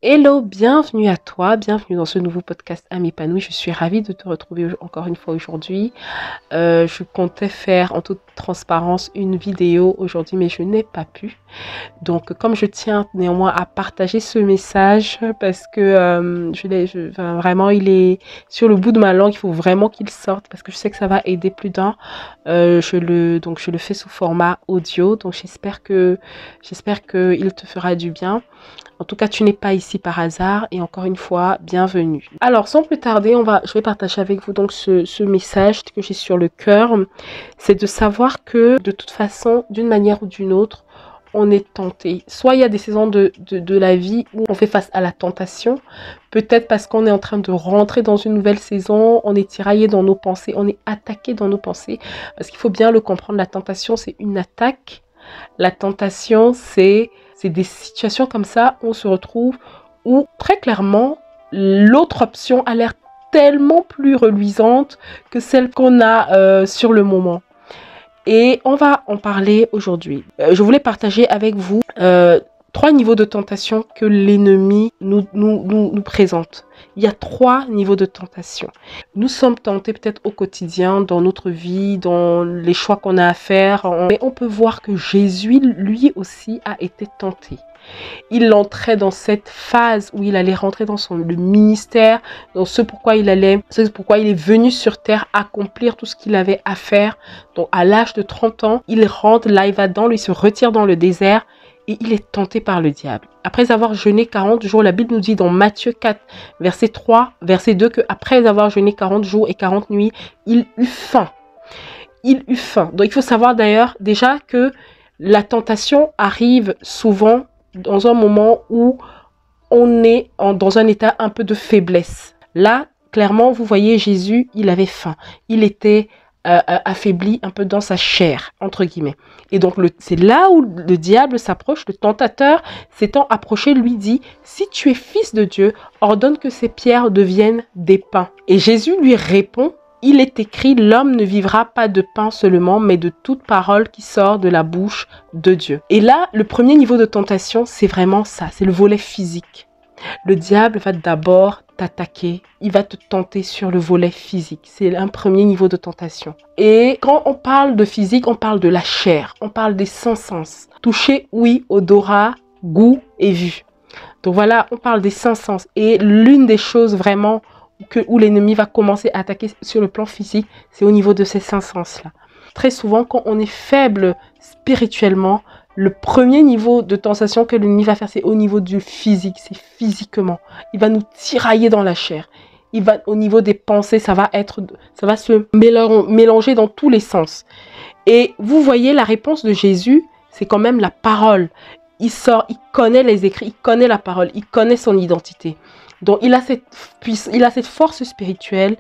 Hello, bienvenue à toi, bienvenue dans ce nouveau podcast Âme épanouie. Je suis ravie de te retrouver encore une fois aujourd'hui. Je comptais faire en toute transparence une vidéo aujourd'hui, mais je n'ai pas pu. Donc, comme je tiens néanmoins à partager ce message, parce que vraiment, il est sur le bout de ma langue, il faut vraiment qu'il sorte, parce que je sais que ça va aider plus d'un. Je le fais sous format audio, donc j'espère qu'il te fera du bien. En tout cas, tu n'es pas ici par hasard et encore une fois, bienvenue. Alors, sans plus tarder, je vais partager avec vous donc ce message que j'ai sur le cœur. C'est de savoir que de toute façon, d'une manière ou d'une autre, on est tenté. Soit il y a des saisons de la vie où on fait face à la tentation, peut-être parce qu'on est en train de rentrer dans une nouvelle saison, on est tiraillé dans nos pensées, on est attaqué dans nos pensées. Parce qu'il faut bien le comprendre, la tentation, c'est une attaque. La tentation, c'est des situations comme ça où on se retrouve, où très clairement, l'autre option a l'air tellement plus reluisante que celle qu'on a sur le moment. Et on va en parler aujourd'hui. Je voulais partager avec vous 3 niveaux de tentation que l'ennemi nous présente. Il y a 3 niveaux de tentation. Nous sommes tentés peut-être au quotidien, dans notre vie, dans les choix qu'on a à faire. Mais on peut voir que Jésus, lui aussi, a été tenté. Il entrait dans cette phase où il allait rentrer dans le ministère, dans ce pourquoi il est venu sur terre accomplir tout ce qu'il avait à faire. Donc à l'âge de 30 ans, il rentre, là il va il se retire dans le désert et il est tenté par le diable. Après avoir jeûné 40 jours, la Bible nous dit dans Matthieu 4, verset 3, verset 2, qu'après avoir jeûné 40 jours et 40 nuits, il eut faim. Il eut faim. Donc il faut savoir d'ailleurs déjà que la tentation arrive souvent dans un moment où on est dans un état un peu de faiblesse. Là, clairement, vous voyez, Jésus, il avait faim. Il était affaibli un peu dans sa chair, entre guillemets. Et donc, c'est là où le diable s'approche, le tentateur s'étant approché, lui dit, « Si tu es fils de Dieu, ordonne que ces pierres deviennent des pains. » Et Jésus lui répond, il est écrit, l'homme ne vivra pas de pain seulement, mais de toute parole qui sort de la bouche de Dieu. Et là, le premier niveau de tentation, c'est vraiment ça, c'est le volet physique. Le diable va d'abord t'attaquer, il va te tenter sur le volet physique. C'est un premier niveau de tentation. Et quand on parle de physique, on parle de la chair, on parle des 5 sens. Toucher, oui, odorat, goût et vue. Donc voilà, on parle des 5 sens. Et l'une des choses vraiment où l'ennemi va commencer à attaquer sur le plan physique, c'est au niveau de ces 5 sens-là. Très souvent, quand on est faible spirituellement, le premier niveau de tentation que l'ennemi va faire, c'est au niveau du physique, c'est physiquement. Il va nous tirailler dans la chair. Au niveau des pensées, ça va se mélanger dans tous les sens. Et vous voyez, la réponse de Jésus, c'est quand même la parole. Il connaît les écrits, il connaît la parole, il connaît son identité. Donc, il a cette force spirituelle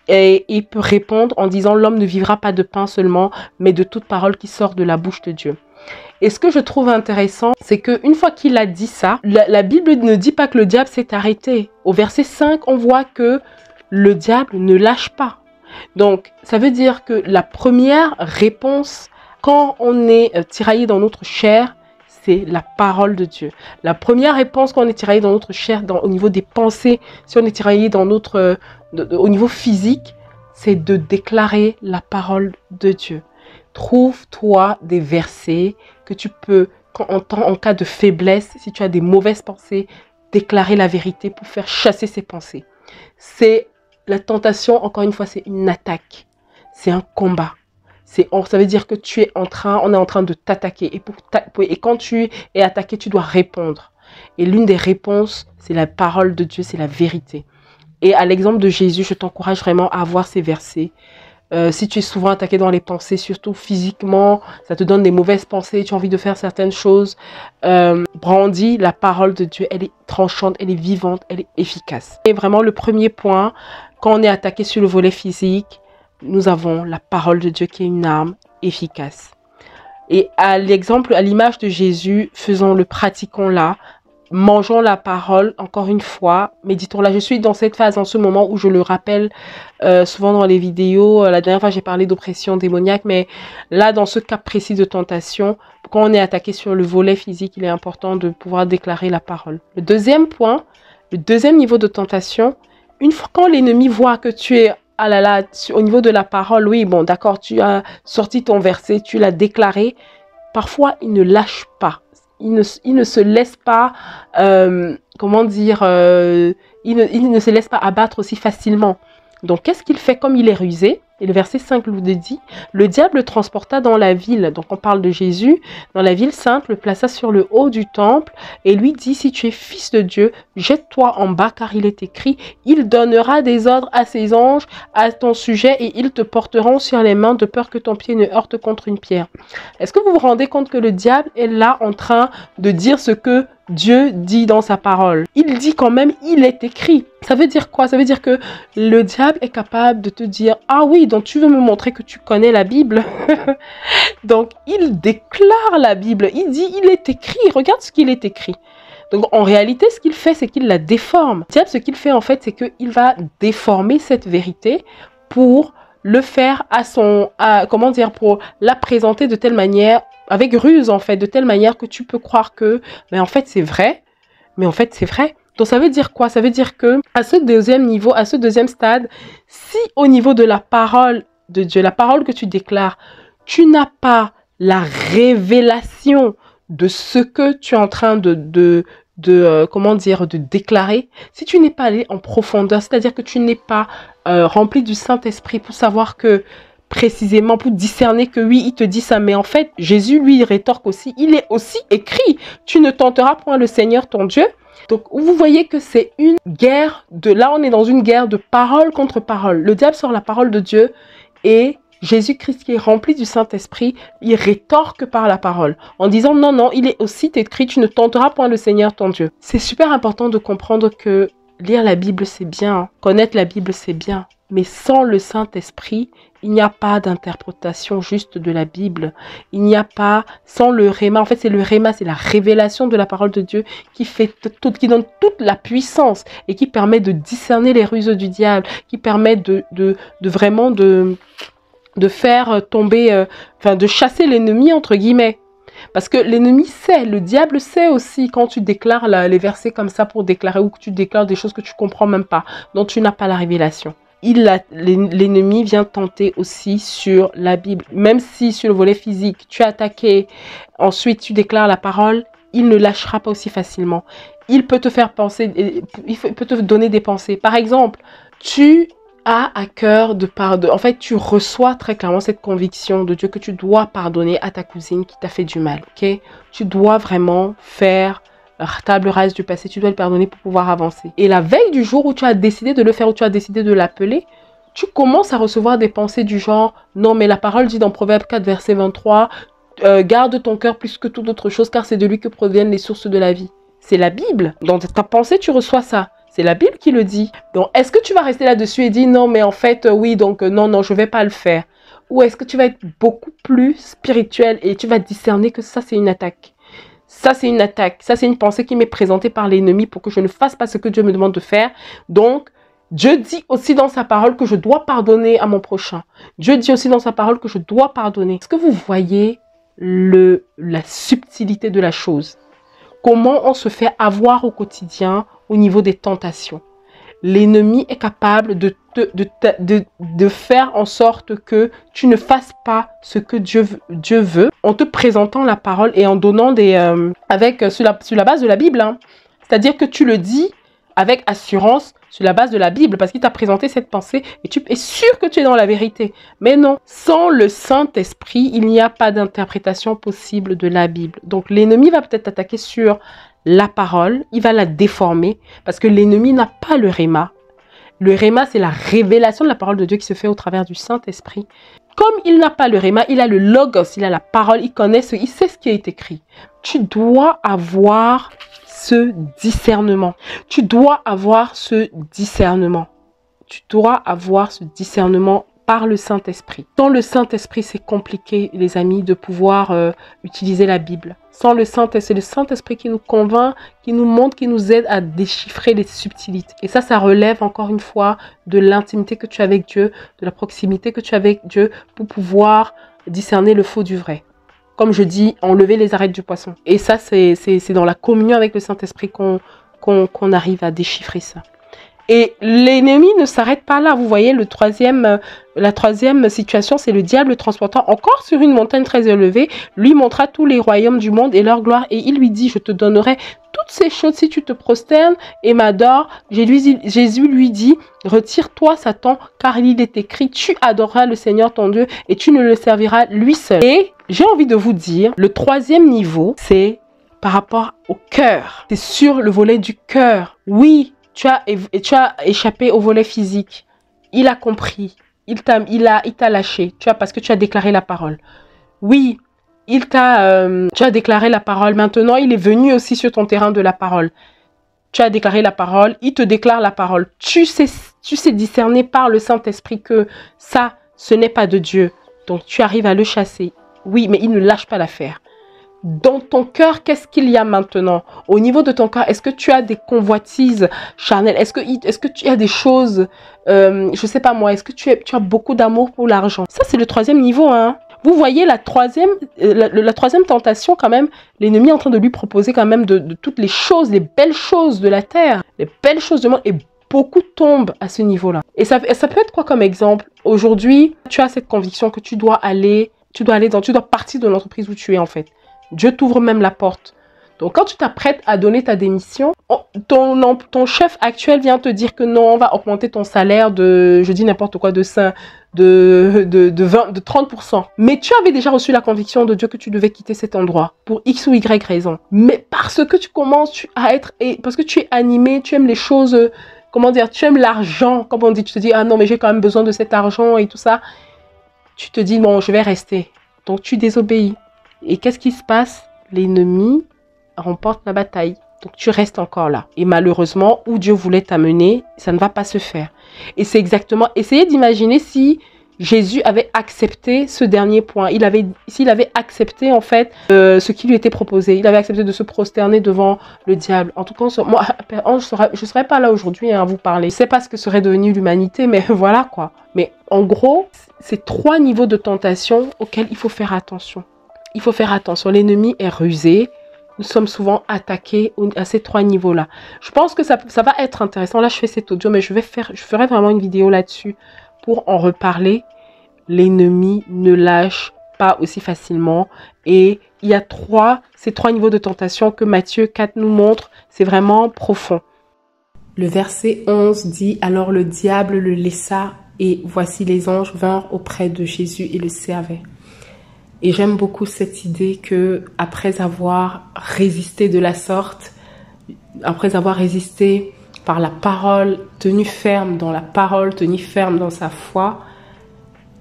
et il peut répondre en disant « L'homme ne vivra pas de pain seulement, mais de toute parole qui sort de la bouche de Dieu. » Et ce que je trouve intéressant, c'est qu'une fois qu'il a dit ça, la Bible ne dit pas que le diable s'est arrêté. Au verset 5, on voit que le diable ne lâche pas. Donc, ça veut dire que la première réponse, quand on est tiraillé dans notre chair, c'est la parole de Dieu. La première réponse quand on est tiraillé dans notre chair, au niveau des pensées, si on est tiraillé dans au niveau physique, c'est de déclarer la parole de Dieu. Trouve-toi des versets que tu peux, en cas de faiblesse, si tu as des mauvaises pensées, déclarer la vérité pour faire chasser ces pensées. C'est la tentation, encore une fois, c'est une attaque. C'est un combat. Ça veut dire que on est en train de t'attaquer. Et quand tu es attaqué, tu dois répondre. Et l'une des réponses, c'est la parole de Dieu, c'est la vérité. Et à l'exemple de Jésus, je t'encourage vraiment à voir ces versets. Si tu es souvent attaqué dans les pensées, surtout physiquement, ça te donne des mauvaises pensées, tu as envie de faire certaines choses, brandis la parole de Dieu, elle est tranchante, elle est vivante, elle est efficace. Et vraiment le premier point, quand on est attaqué sur le volet physique, nous avons la parole de Dieu qui est une arme efficace. Et à l'image de Jésus, faisons-le, pratiquons-la, mangeons la parole, encore une fois, méditons-la. Je suis dans cette phase en ce moment où je le rappelle souvent dans les vidéos. La dernière fois, j'ai parlé d'oppression démoniaque, mais là, dans ce cas précis de tentation, quand on est attaqué sur le volet physique, il est important de pouvoir déclarer la parole. Le deuxième point, le deuxième niveau de tentation, une fois quand l'ennemi voit que tu es, ah là là, au niveau de la parole, oui, bon, d'accord, tu as sorti ton verset, tu l'as déclaré, parfois il ne lâche pas. Il ne se laisse pas, comment dire, il ne se laisse pas abattre aussi facilement. Donc, qu'est-ce qu'il fait comme il est rusé? Et le verset 5 nous dit, le diable le transporta dans la ville, donc on parle de Jésus, dans la ville sainte, le plaça sur le haut du temple et lui dit, si tu es fils de Dieu, jette-toi en bas car il est écrit, il donnera des ordres à ses anges à ton sujet et ils te porteront sur les mains de peur que ton pied ne heurte contre une pierre. Est-ce que vous vous rendez compte que le diable est là en train de dire ce que Dieu dit dans sa parole? Il dit quand même, il est écrit. Ça veut dire quoi? Ça veut dire que le diable est capable de te dire, ah oui, donc tu veux me montrer que tu connais la Bible? Donc, il déclare la Bible. Il dit, il est écrit. Regarde ce qu'il est écrit. Donc, en réalité, ce qu'il fait, c'est qu'il la déforme. Le diable, ce qu'il fait, en fait, c'est qu'il va déformer cette vérité pour le faire comment dire, pour la présenter de telle manière, avec ruse, en fait, de telle manière que tu peux croire que, mais en fait, c'est vrai. Mais en fait, c'est vrai. Donc, ça veut dire quoi? Ça veut dire que à ce deuxième niveau, à ce deuxième stade, si au niveau de la parole de Dieu, la parole que tu déclares, tu n'as pas la révélation de ce que tu es en train comment dire, de déclarer, si tu n'es pas allé en profondeur, c'est-à-dire que tu n'es pas rempli du Saint-Esprit pour savoir que précisément, pour discerner que oui, il te dit ça, mais en fait, Jésus, lui, il rétorque aussi, il est aussi écrit, tu ne tenteras point le Seigneur ton Dieu. Donc, vous voyez que c'est une guerre là, on est dans une guerre de parole contre parole. Le diable sort la parole de Dieu et Jésus-Christ qui est rempli du Saint-Esprit, il rétorque par la parole en disant non, non, il est aussi écrit, tu ne tenteras point le Seigneur ton Dieu. C'est super important de comprendre que lire la Bible, c'est bien, connaître la Bible, c'est bien, mais sans le Saint-Esprit, il n'y a pas d'interprétation juste de la Bible. Il n'y a pas, sans le réma, en fait c'est le réma, c'est la révélation de la parole de Dieu qui donne toute la puissance et qui permet de discerner les ruses du diable, qui permet vraiment de faire tomber, de chasser l'ennemi entre guillemets. Parce que l'ennemi sait, le diable sait aussi quand tu déclares les versets comme ça pour déclarer ou que tu déclares des choses que tu comprends même pas, dont tu n'as pas la révélation. L'ennemi vient tenter aussi sur la Bible. Même si sur le volet physique, tu es attaqué, ensuite tu déclares la parole, il ne lâchera pas aussi facilement. Il peut te faire penser, il peut te donner des pensées. Par exemple, tu as à cœur de pardonner. En fait, tu reçois très clairement cette conviction de Dieu que tu dois pardonner à ta cousine qui t'a fait du mal. Ok? Tu dois vraiment faire table rase du passé, tu dois le pardonner pour pouvoir avancer. Et la veille du jour où tu as décidé de le faire, où tu as décidé de l'appeler, tu commences à recevoir des pensées du genre « Non, mais la parole dit dans Proverbe 4, verset 23, garde ton cœur plus que toute autre chose, car c'est de lui que proviennent les sources de la vie. » C'est la Bible. Dans ta pensée, tu reçois ça. C'est la Bible qui le dit. Donc, est-ce que tu vas rester là-dessus et dire « Non, mais en fait, oui, donc non, je ne vais pas le faire. » Ou est-ce que tu vas être beaucoup plus spirituel et tu vas discerner que ça, c'est une attaque? Ça, c'est une attaque. Ça, c'est une pensée qui m'est présentée par l'ennemi pour que je ne fasse pas ce que Dieu me demande de faire. Donc, Dieu dit aussi dans sa parole que je dois pardonner à mon prochain. Dieu dit aussi dans sa parole que je dois pardonner. Est-ce que vous voyez la subtilité de la chose? Comment on se fait avoir au quotidien au niveau des tentations? L'ennemi est capable de faire en sorte que tu ne fasses pas ce que Dieu veut en te présentant la parole et en donnant sur la base de la Bible. Hein. C'est-à-dire que tu le dis avec assurance sur la base de la Bible parce qu'il t'a présenté cette pensée et tu es sûr que tu es dans la vérité. Mais non, sans le Saint-Esprit, il n'y a pas d'interprétation possible de la Bible. Donc l'ennemi va peut-être t'attaquer sur la parole, il va la déformer parce que l'ennemi n'a pas le réma. Le réma, c'est la révélation de la parole de Dieu qui se fait au travers du Saint-Esprit. Comme il n'a pas le réma, il a le logos, il a la parole, il sait ce qui est écrit. Tu dois avoir ce discernement. Tu dois avoir ce discernement. Tu dois avoir ce discernement par le Saint-Esprit. Sans le Saint-Esprit, c'est compliqué, les amis, de pouvoir utiliser la Bible. Sans le Saint-Esprit, c'est le Saint-Esprit qui nous convainc, qui nous montre, qui nous aide à déchiffrer les subtilités. Et ça relève encore une fois de l'intimité que tu as avec Dieu, de la proximité que tu as avec Dieu pour pouvoir discerner le faux du vrai. comme je dis, enlever les arêtes du poisson. Et ça, c'est dans la communion avec le Saint-Esprit qu'on arrive à déchiffrer ça. Et l'ennemi ne s'arrête pas là. Vous voyez, la troisième situation, c'est le diable transportant encore sur une montagne très élevée, lui montra tous les royaumes du monde et leur gloire. Et il lui dit, je te donnerai toutes ces choses si tu te prosternes et m'adores. Jésus lui dit, retire-toi Satan, car il est écrit, tu adoreras le Seigneur ton Dieu et tu ne le serviras lui seul. Et j'ai envie de vous dire, le troisième niveau, c'est par rapport au cœur. C'est sur le volet du cœur. Oui, tu as échappé au volet physique. Il a compris. Il t'a lâché. Parce que tu as déclaré la parole. Oui, tu as déclaré la parole. Maintenant, il est venu aussi sur ton terrain de la parole. Tu as déclaré la parole. Il te déclare la parole. Tu sais discerner par le Saint-Esprit que ça, ce n'est pas de Dieu. Donc, tu arrives à le chasser. Oui, mais il ne lâche pas l'affaire. Dans ton cœur, qu'est-ce qu'il y a maintenant? Au niveau de ton cœur, est-ce que tu as des convoitises charnelles? Est-ce que tu as des choses, je sais pas moi, est-ce que tu as beaucoup d'amour pour l'argent? Ça, c'est le troisième niveau, hein. Vous voyez la troisième tentation quand même, l'ennemi est en train de lui proposer quand même de toutes les choses, les belles choses de la terre, les belles choses du monde, et beaucoup tombent à ce niveau-là. Et ça peut être quoi comme exemple? Aujourd'hui, tu as cette conviction que tu dois partir de l'entreprise où tu es en fait. Dieu t'ouvre même la porte. Donc, quand tu t'apprêtes à donner ta démission, ton chef actuel vient te dire que non, on va augmenter ton salaire de, je dis n'importe quoi, de 30%. Mais tu avais déjà reçu la conviction de Dieu que tu devais quitter cet endroit pour X ou Y raison. Mais parce que tu commences parce que tu es animé, tu aimes les choses, comment dire, tu aimes l'argent, comme on dit, tu te dis, ah non, mais j'ai quand même besoin de cet argent et tout ça. Tu te dis, non, je vais rester. Donc, tu désobéis. Et qu'est-ce qui se passe? L'ennemi remporte la bataille. Donc, tu restes encore là. Et malheureusement, où Dieu voulait t'amener, ça ne va pas se faire. Et c'est exactement... Essayez d'imaginer si Jésus avait accepté ce dernier point. S'il avait accepté, en fait, ce qui lui était proposé. Il avait accepté de se prosterner devant le diable. En tout cas, moi, je ne serais pas là aujourd'hui à vous parler. Je ne sais pas ce que serait devenue l'humanité, mais voilà quoi. Mais en gros, c'est 3 niveaux de tentation auxquels il faut faire attention. Il faut faire attention, l'ennemi est rusé. Nous sommes souvent attaqués à ces 3 niveaux-là. Je pense que ça va être intéressant. Là, je fais cet audio, mais je ferai vraiment une vidéo là-dessus pour en reparler. L'ennemi ne lâche pas aussi facilement. Et il y a ces 3 niveaux de tentation que Matthieu 4 nous montre. C'est vraiment profond. Le verset 11 dit, alors le diable le laissa et voici les anges vinrent auprès de Jésus et le servaient. Et j'aime beaucoup cette idée que après avoir résisté de la sorte, après avoir résisté par la parole, tenu ferme dans la parole, tenu ferme dans sa foi,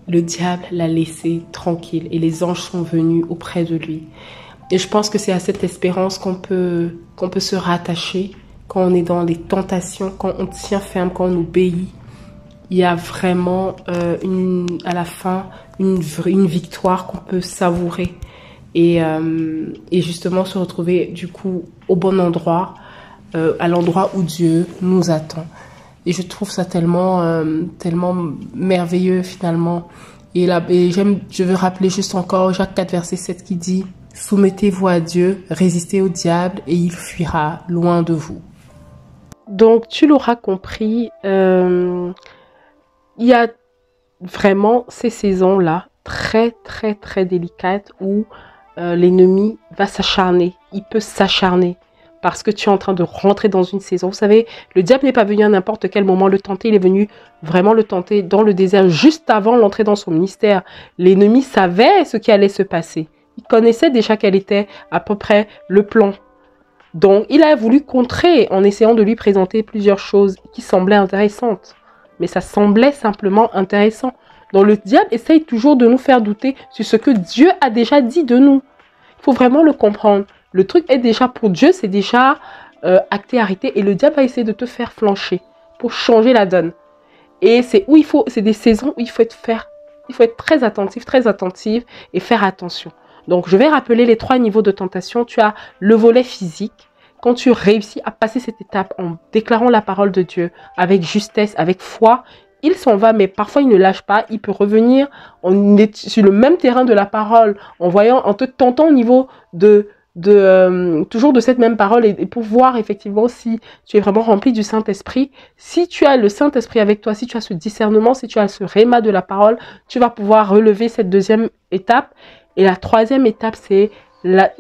le diable l'a laissé tranquille et les anges sont venus auprès de lui. Et je pense que c'est à cette espérance qu'on peut se rattacher quand on est dans les tentations, quand on tient ferme, quand on obéit. Il y a vraiment à la fin une victoire qu'on peut savourer et justement se retrouver du coup au bon endroit, à l'endroit où Dieu nous attend. Et je trouve ça tellement merveilleux finalement. Et je veux rappeler juste encore Jacques 4 verset 7 qui dit « Soumettez-vous à Dieu, résistez au diable et il fuira loin de vous. » Donc tu l'auras compris, il y a vraiment ces saisons-là, très, très, très délicates où l'ennemi va s'acharner. Il peut s'acharner parce que tu es en train de rentrer dans une saison. Vous savez, le diable n'est pas venu à n'importe quel moment le tenter. Il est venu vraiment le tenter dans le désert juste avant l'entrée dans son ministère. L'ennemi savait ce qui allait se passer. Il connaissait déjà quel était à peu près le plan. Donc, il a voulu contrer en essayant de lui présenter plusieurs choses qui semblaient intéressantes. Mais ça semblait simplement intéressant. Donc, le diable essaye toujours de nous faire douter sur ce que Dieu a déjà dit de nous. Il faut vraiment le comprendre. Le truc est déjà pour Dieu, c'est déjà acté, arrêté. Et le diable va essayer de te faire flancher pour changer la donne. Et c'est des saisons où il faut être très attentif et faire attention. Donc, je vais rappeler les 3 niveaux de tentation. Tu as le volet physique. Quand tu réussis à passer cette étape en déclarant la parole de Dieu avec justesse, avec foi, il s'en va, mais parfois il ne lâche pas. Il peut revenir, on est sur le même terrain de la parole, en te tentant au niveau toujours de cette même parole et pour voir effectivement si tu es vraiment rempli du Saint-Esprit. Si tu as le Saint-Esprit avec toi, si tu as ce discernement, si tu as ce réma de la parole, tu vas pouvoir relever cette deuxième étape. Et la troisième étape, c'est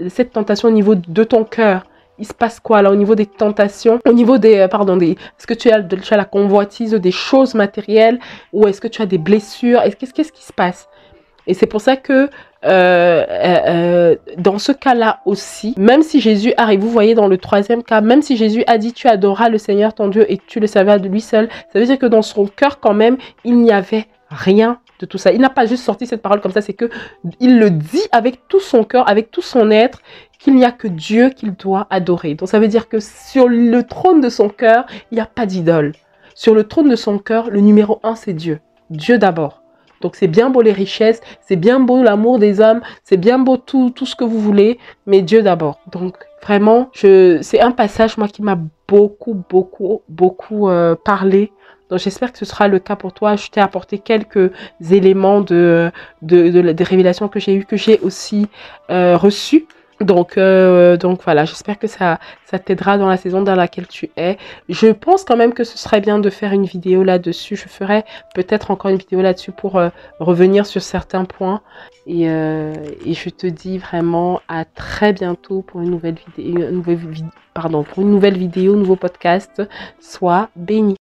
cette tentation au niveau de ton cœur. Il se passe quoi là au niveau des tentations, au niveau est-ce que tu as la convoitise des choses matérielles ou est-ce que tu as des blessures, qu'est-ce qui se passe? Et c'est pour ça que dans ce cas-là aussi, même si Jésus arrive, vous voyez dans le troisième cas, même si Jésus a dit tu adoreras le Seigneur ton Dieu et tu le savais de lui seul, ça veut dire que dans son cœur quand même, il n'y avait rien de tout ça. Il n'a pas juste sorti cette parole comme ça, c'est que il le dit avec tout son cœur, avec tout son être, qu'il n'y a que Dieu qu'il doit adorer. Donc ça veut dire que sur le trône de son cœur, il n'y a pas d'idole. Sur le trône de son cœur, le numéro 1, c'est Dieu. Dieu d'abord. Donc c'est bien beau les richesses, c'est bien beau l'amour des hommes, c'est bien beau tout ce que vous voulez, mais Dieu d'abord. Donc vraiment, c'est un passage moi qui m'a beaucoup parlé. Donc j'espère que ce sera le cas pour toi. Je t'ai apporté quelques éléments des révélations que j'ai eues, que j'ai aussi reçues. Donc voilà, j'espère que ça t'aidera dans la saison dans laquelle tu es. Je pense quand même que ce serait bien de faire une vidéo là-dessus. Je ferai peut-être encore une vidéo là-dessus pour revenir sur certains points. Et je te dis vraiment à très bientôt pour une nouvelle vidéo, nouveau podcast. Sois béni.